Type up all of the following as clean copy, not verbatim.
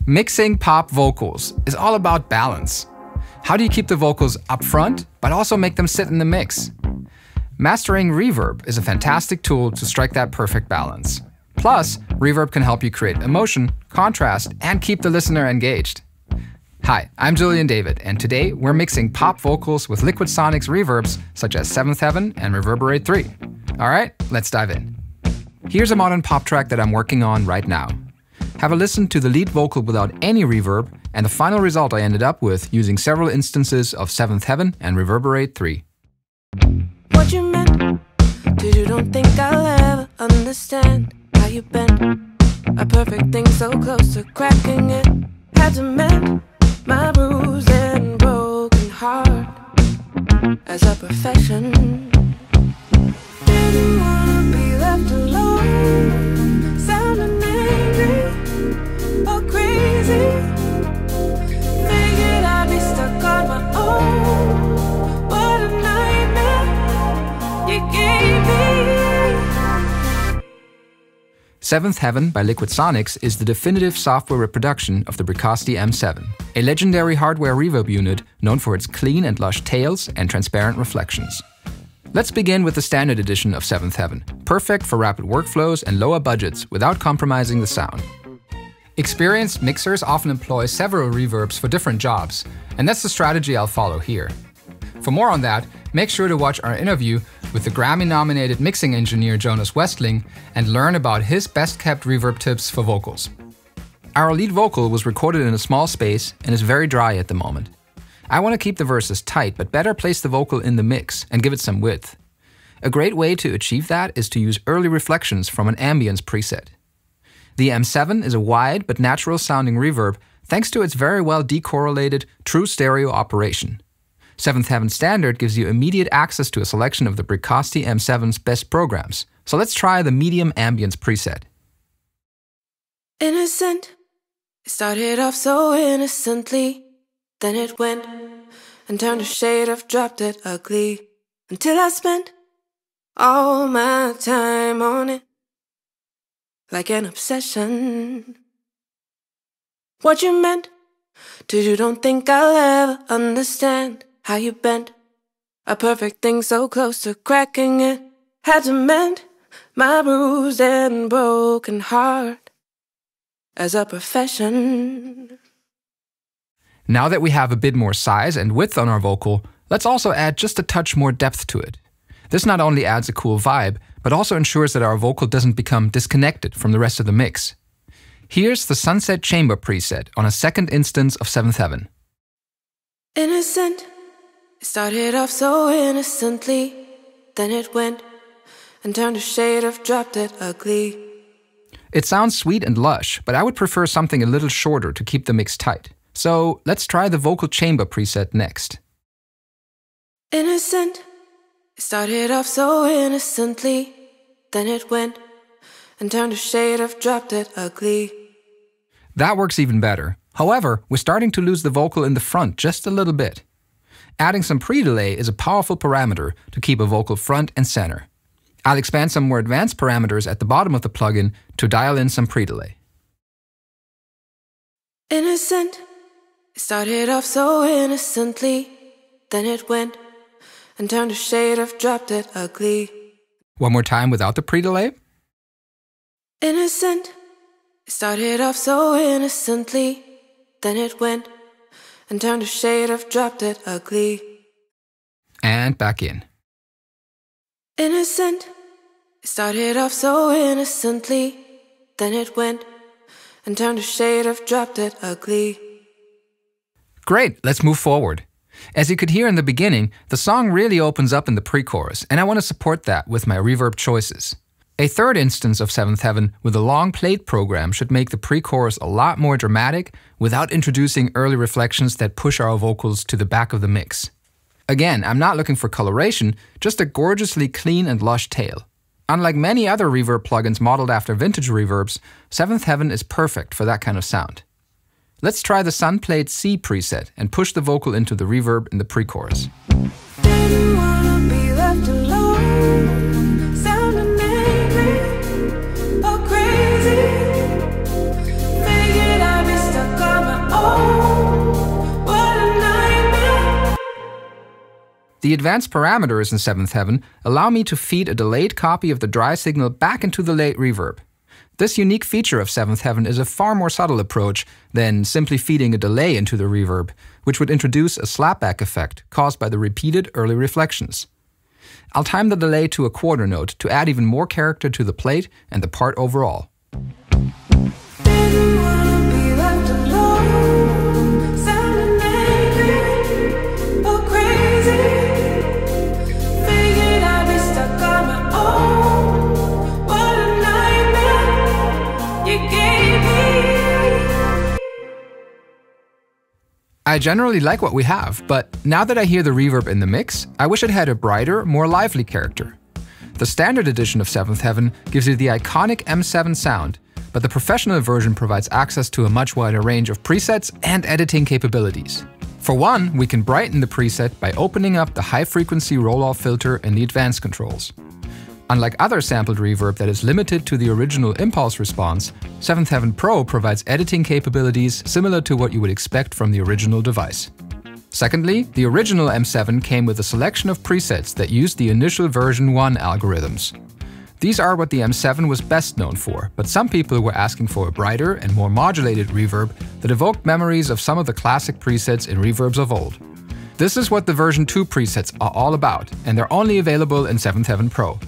Mixing pop vocals is all about balance. How do you keep the vocals up front, but also make them sit in the mix? Mastering reverb is a fantastic tool to strike that perfect balance. Plus, reverb can help you create emotion, contrast, and keep the listener engaged. Hi, I'm Julian David, and today we're mixing pop vocals with LiquidSonics reverbs such as 7th Heaven and Reverberate 3. Alright, let's dive in. Here's a modern pop track that I'm working on right now. Have a listen to the lead vocal without any reverb, and the final result I ended up with using several instances of 7th Heaven and Reverberate 3. What you meant to do, don't think I'll ever understand how you bent a perfect thing so close to cracking it. Had to mend my bruised and broken heart as a profession. Didn't wanna be left alone, sounding angry or crazy. Figured I'd be stuck on my own. What a nightmare you gave me. 7th Heaven by LiquidSonics is the definitive software reproduction of the Bricasti M7, a legendary hardware reverb unit known for its clean and lush tails and transparent reflections. Let's begin with the standard edition of 7th Heaven, perfect for rapid workflows and lower budgets without compromising the sound. Experienced mixers often employ several reverbs for different jobs, and that's the strategy I'll follow here. For more on that, make sure to watch our interview with the Grammy-nominated mixing engineer Jonas Westling and learn about his best-kept reverb tips for vocals. Our lead vocal was recorded in a small space and is very dry at the moment. I want to keep the verses tight, but better place the vocal in the mix and give it some width. A great way to achieve that is to use early reflections from an ambience preset. The M7 is a wide but natural-sounding reverb thanks to its very well decorrelated, true stereo operation. 7th Heaven Standard gives you immediate access to a selection of the Bricasti M7's best programs. So let's try the medium ambience preset. Innocent, it started off so innocently. Then it went and turned a shade of dropped it ugly. Until I spent all my time on it like an obsession. What you meant to do, don't think I'll ever understand how you bent a perfect thing so close to cracking it. Had to mend my bruised and broken heart as a profession. Now that we have a bit more size and width on our vocal, let's also add just a touch more depth to it. This not only adds a cool vibe, but also ensures that our vocal doesn't become disconnected from the rest of the mix. Here's the Sunset Chamber preset on a second instance of 7th Heaven. Innocent, it started off so innocently. Then it went and turned a shade of dropped it ugly. It sounds sweet and lush, but I would prefer something a little shorter to keep the mix tight. So let's try the vocal chamber preset next. Innocent, it started off so innocently. Then it went and turned a shade of dropped it ugly. That works even better. However, we're starting to lose the vocal in the front just a little bit. Adding some pre-delay is a powerful parameter to keep a vocal front and center. I'll expand some more advanced parameters at the bottom of the plugin to dial in some pre-delay. Innocent, it started off so innocently. Then it went and turned a shade of dropped it ugly. One more time without the pre-delay. Innocent, it started off so innocently. Then it went and turned a shade of dropped it ugly. And back in. Innocent, it started off so innocently. Then it went and turned a shade of dropped it ugly. Great, let's move forward. As you could hear in the beginning, the song really opens up in the pre-chorus, and I want to support that with my reverb choices. A third instance of 7th Heaven with a long played program should make the pre-chorus a lot more dramatic without introducing early reflections that push our vocals to the back of the mix. Again, I'm not looking for coloration, just a gorgeously clean and lush tail. Unlike many other reverb plugins modeled after vintage reverbs, 7th Heaven is perfect for that kind of sound. Let's try the Sunplayed C preset and push the vocal into the reverb in the pre-chorus. Didn't wanna be left alone, sounding angry or crazy. Figured I'd be stuck The advanced parameters in Seventh Heaven allow me to feed a delayed copy of the dry signal back into the late reverb. This unique feature of Seventh Heaven is a far more subtle approach than simply feeding a delay into the reverb, which would introduce a slapback effect caused by the repeated early reflections. I'll time the delay to a quarter note to add even more character to the plate and the part overall. I generally like what we have, but now that I hear the reverb in the mix, I wish it had a brighter, more lively character. The standard edition of Seventh Heaven gives you the iconic M7 sound, but the professional version provides access to a much wider range of presets and editing capabilities. For one, we can brighten the preset by opening up the high-frequency roll-off filter in the advanced controls. Unlike other sampled reverb that is limited to the original impulse response, Seventh Heaven Pro provides editing capabilities similar to what you would expect from the original device. Secondly, the original M7 came with a selection of presets that used the initial version 1 algorithms. These are what the M7 was best known for, but some people were asking for a brighter and more modulated reverb that evoked memories of some of the classic presets in reverbs of old. This is what the version 2 presets are all about, and they're only available in Seventh Heaven Pro.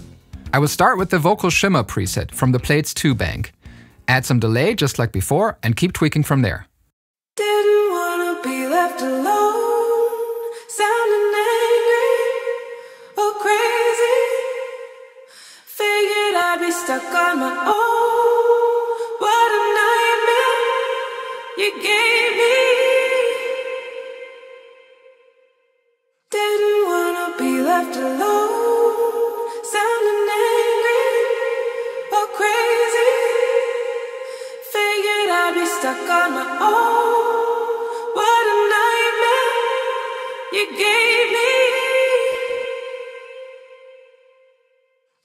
I will start with the Vocal Shimmer preset from the Plates 2 bank. Add some delay just like before and keep tweaking from there. Didn't wanna be left alone, sounding angry or crazy. Figured I'd be stuck on my own. What a nightmare you gave me. Didn't wanna be left alone. Stuck on my own. What a nightmare you gave me.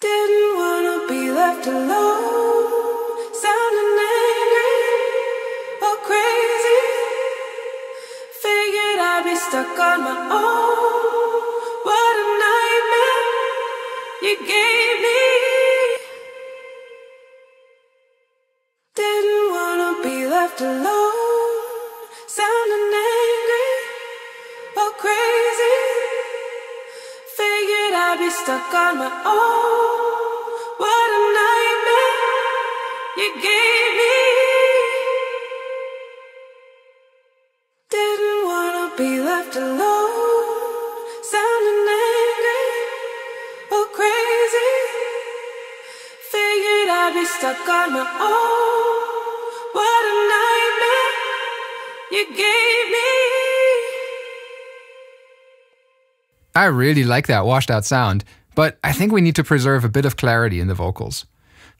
Didn't wanna be left alone, sounding angry or crazy. Figured I'd be stuck on my own. What a nightmare you gave me. Left alone, sounding angry or crazy. Figured I'd be stuck on my own. What a nightmare you gave me. Didn't wanna be left alone, sounding angry or crazy. Figured I'd be stuck on my own. What a nightmare you gave me. I really like that washed out sound, but I think we need to preserve a bit of clarity in the vocals.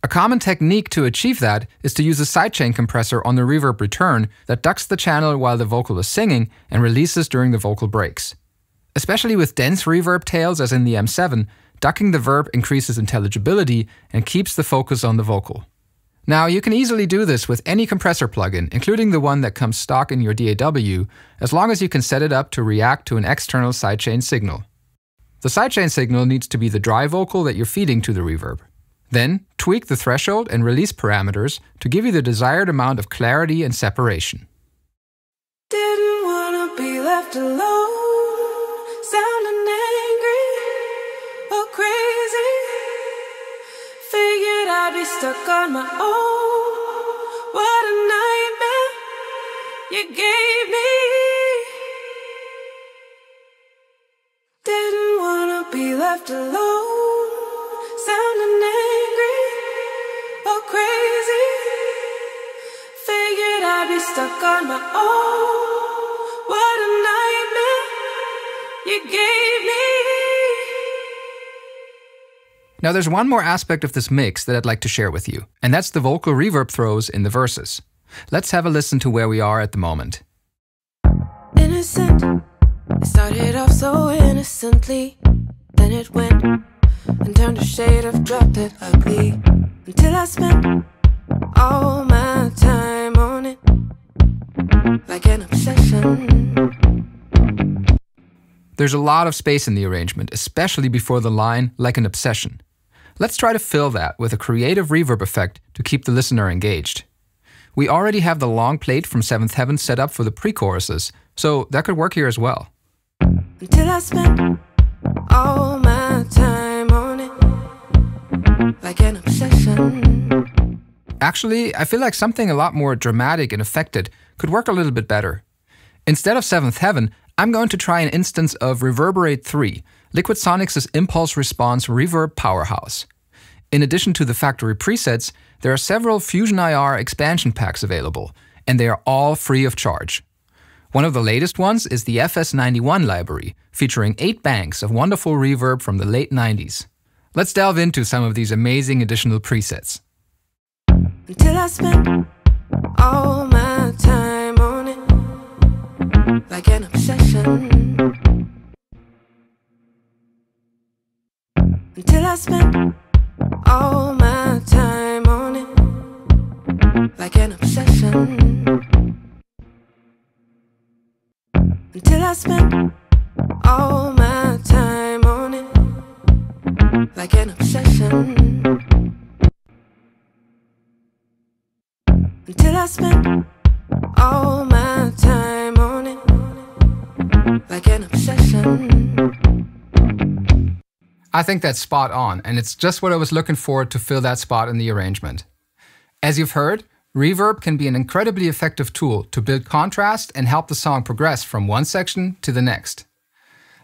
A common technique to achieve that is to use a sidechain compressor on the reverb return that ducks the channel while the vocal is singing and releases during the vocal breaks. Especially with dense reverb tails as in the M7, ducking the verb increases intelligibility and keeps the focus on the vocal. Now, you can easily do this with any compressor plugin, including the one that comes stock in your DAW, as long as you can set it up to react to an external sidechain signal. The sidechain signal needs to be the dry vocal that you're feeding to the reverb. Then, tweak the threshold and release parameters to give you the desired amount of clarity and separation. Didn't wanna be left alone, sounding angry or crazy. Figured I'd be stuck on my own. What a nightmare you gave me. Didn't wanna be left alone, sounding angry or crazy. Figured I'd be stuck on my own. What a nightmare you gave me. Now there's one more aspect of this mix that I'd like to share with you, and that's the vocal reverb throws in the verses. Let's have a listen to where we are at the moment. Innocent, it started off so innocently, then it went and turned a shade of dropped it ugly, until I spent all my time on it, like an obsession. There's a lot of space in the arrangement, especially before the line, like an obsession. Let's try to fill that with a creative reverb effect to keep the listener engaged. We already have the long plate from Seventh Heaven set up for the pre-choruses, so that could work here as well. Until I spent all my time on it, like an obsession. Actually, I feel like something a lot more dramatic and affected could work a little bit better. Instead of Seventh Heaven, I'm going to try an instance of Reverberate 3, LiquidSonics' impulse response reverb powerhouse. In addition to the factory presets, there are several Fusion IR expansion packs available, and they are all free of charge. One of the latest ones is the FS91 library, featuring 8 banks of wonderful reverb from the late 90s. Let's delve into some of these amazing additional presets. Until I spent all my time on it, like an obsession. Until I spent all my time on it, like an obsession. Until I spent all my time on it, like an obsession. Until I spent all my time on it, like an obsession. I think that's spot on, and it's just what I was looking for to fill that spot in the arrangement. As you've heard, reverb can be an incredibly effective tool to build contrast and help the song progress from one section to the next.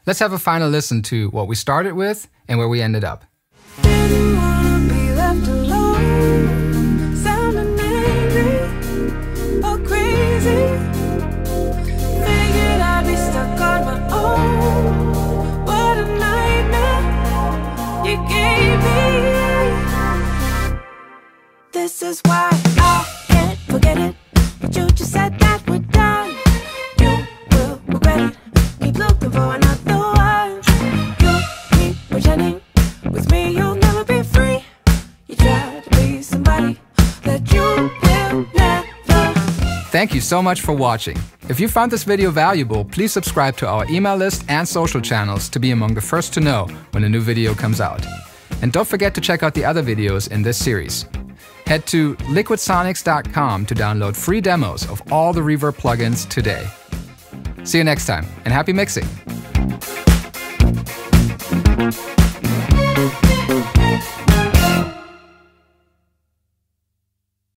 Let's have a final listen to what we started with and where we ended up. Didn't wanna be left alone, sounding angry or crazy. Figured I'd be stuck on my own. What a nightmare you gave me. This is why I can't forget it. But you just said that we're done. You will regret it. Keep looking for another one. You keep pretending with me you'll never be free. You try to be somebody that you will never. Thank you so much for watching. If you found this video valuable, please subscribe to our email list and social channels to be among the first to know when a new video comes out. And don't forget to check out the other videos in this series. Head to LiquidSonics.com to download free demos of all the reverb plugins today. See you next time, and happy mixing!